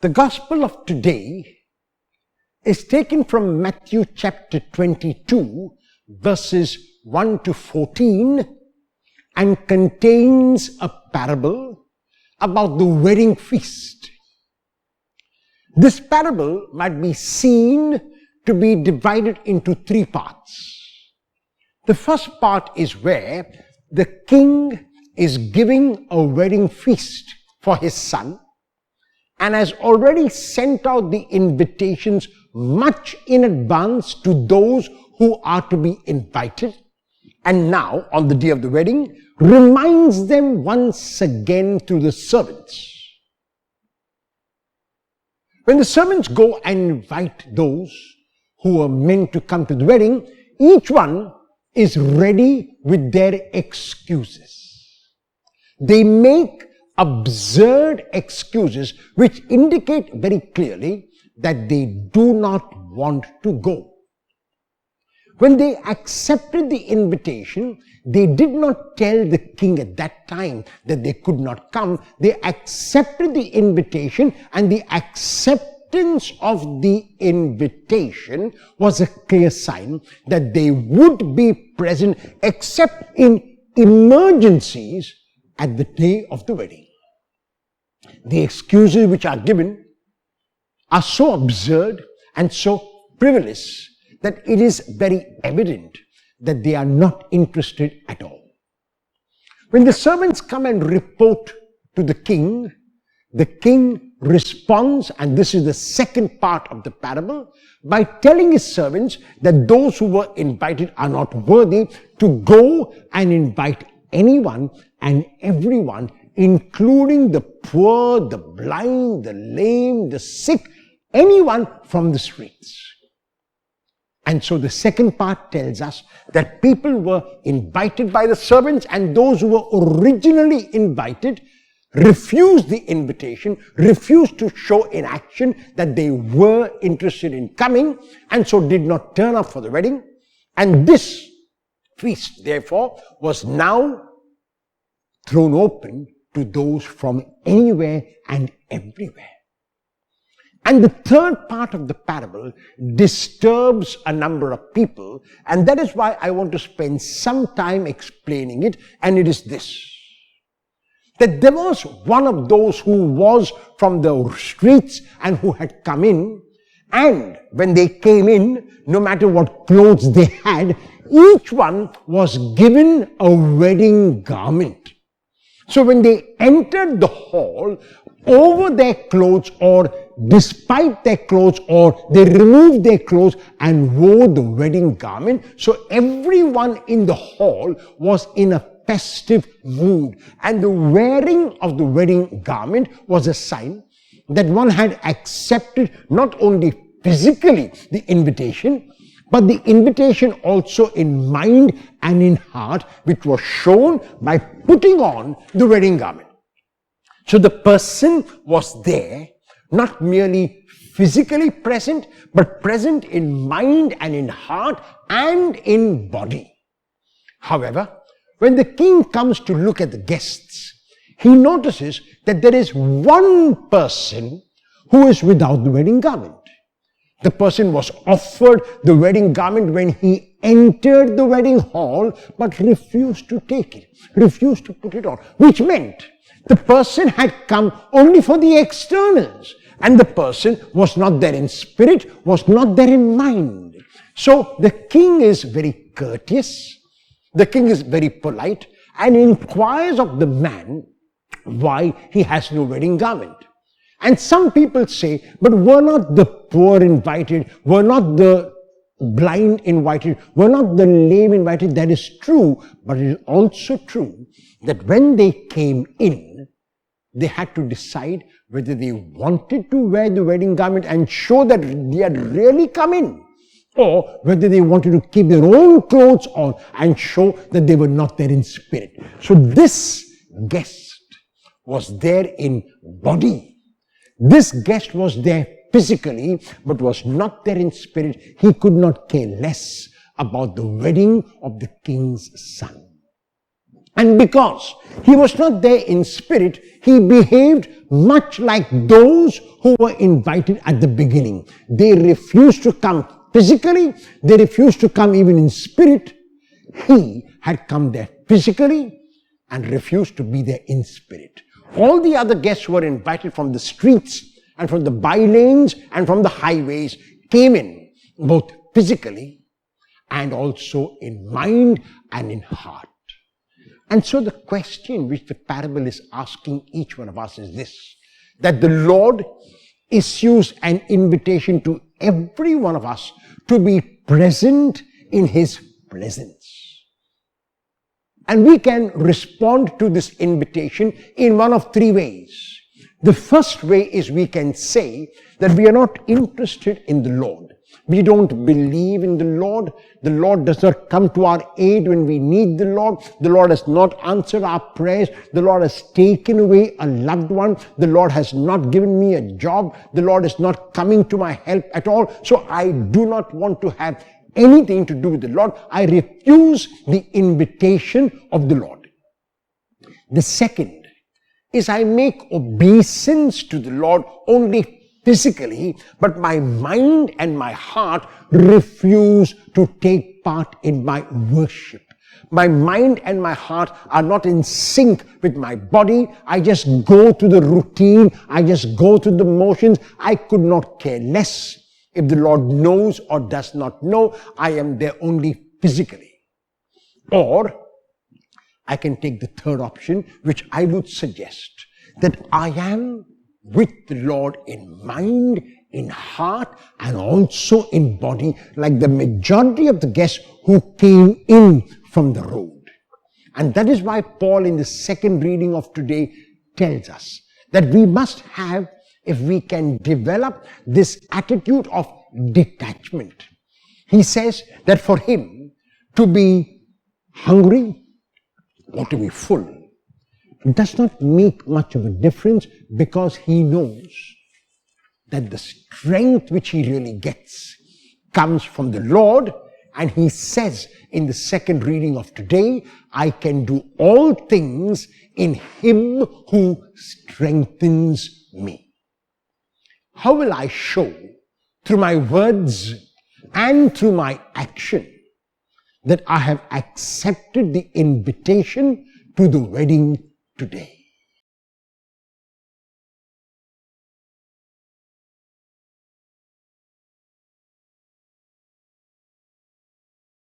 The Gospel of today is taken from Matthew chapter 22, verses 1 to 14, and contains a parable about the wedding feast. This parable might be seen to be divided into three parts. The first part is where the king is giving a wedding feast for his son and has already sent out the invitations much in advance to those who are to be invited, and now, on the day of the wedding, reminds them once again through the servants. When the servants go and invite those who are meant to come to the wedding, each one is ready with their excuses. They make absurd excuses which indicate very clearly that they do not want to go. When they accepted the invitation, they did not tell the king at that time that they could not come. They accepted the invitation, and the acceptance of the invitation was a clear sign that they would be present except in emergencies at the day of the wedding. The excuses which are given are so absurd and so frivolous that it is very evident that they are not interested at all. When the servants come and report to the king responds, and this is the second part of the parable, by telling his servants that those who were invited are not worthy to go and invite anyone and everyone, including the poor, the blind, the lame, the sick, anyone from the streets. And so the second part tells us that people were invited by the servants, and those who were originally invited refused the invitation, refused to show in action that they were interested in coming, and so did not turn up for the wedding. And this feast, therefore, was now thrown open to those from anywhere and everywhere. And the third part of the parable disturbs a number of people, and that is why I want to spend some time explaining it, and it is this: that there was one of those who was from the streets and who had come in, and when they came in, no matter what clothes they had, each one was given a wedding garment. So when they entered the hall, over their clothes or despite their clothes, or they removed their clothes and wore the wedding garment. So everyone in the hall was in a festive mood, and the wearing of the wedding garment was a sign that one had accepted not only physically the invitation, but the invitation also in mind and in heart, which was shown by putting on the wedding garment. So the person was there, not merely physically present, but present in mind and in heart and in body. However, when the king comes to look at the guests, he notices that there is one person who is without the wedding garment. The person was offered the wedding garment when he entered the wedding hall, but refused to take it, refused to put it on, which meant the person had come only for the externals, and the person was not there in spirit, was not there in mind. So the king is very courteous, the king is very polite, and inquires of the man why he has no wedding garment. And some people say, but were not the poor invited, were not the blind invited, were not the lame invited? That is true, but it is also true that when they came in, they had to decide whether they wanted to wear the wedding garment and show that they had really come in, or whether they wanted to keep their own clothes on and show that they were not there in spirit. So this guest was there in body. This guest was there physically, but was not there in spirit. He could not care less about the wedding of the king's son. And because he was not there in spirit, he behaved much like those who were invited at the beginning. They refused to come physically. They refused to come even in spirit. He had come there physically and refused to be there in spirit. All the other guests who were invited from the streets and from the bylanes and from the highways came in both physically and also in mind and in heart. And so the question which the parable is asking each one of us is this, that the Lord issues an invitation to every one of us to be present in his presence. And we can respond to this invitation in one of three ways. The first way is we can say that we are not interested in the Lord. We don't believe in the Lord. The Lord does not come to our aid when we need the Lord. The Lord has not answered our prayers. The Lord has taken away a loved one. The Lord has not given me a job. The Lord is not coming to my help at all. So I do not want to have anything to do with the Lord. I refuse the invitation of the Lord. The second is I make obeisance to the Lord only physically, but my mind and my heart refuse to take part in my worship. My mind and my heart are not in sync with my body. I just go through the routine. I just go through the motions. I could not care less if the Lord knows or does not know. I am there only physically. Or I can take the third option, which I would suggest, that I am with the Lord in mind, in heart, and also in body, like the majority of the guests who came in from the road. And that is why Paul in the second reading of today tells us that we must have, if we can develop this attitude of detachment. He says that for him to be hungry or to be full does not make much of a difference, because he knows that the strength which he really gets comes from the Lord. And he says in the second reading of today, I can do all things in him who strengthens me. How will I show through my words and through my action that I have accepted the invitation to the wedding today?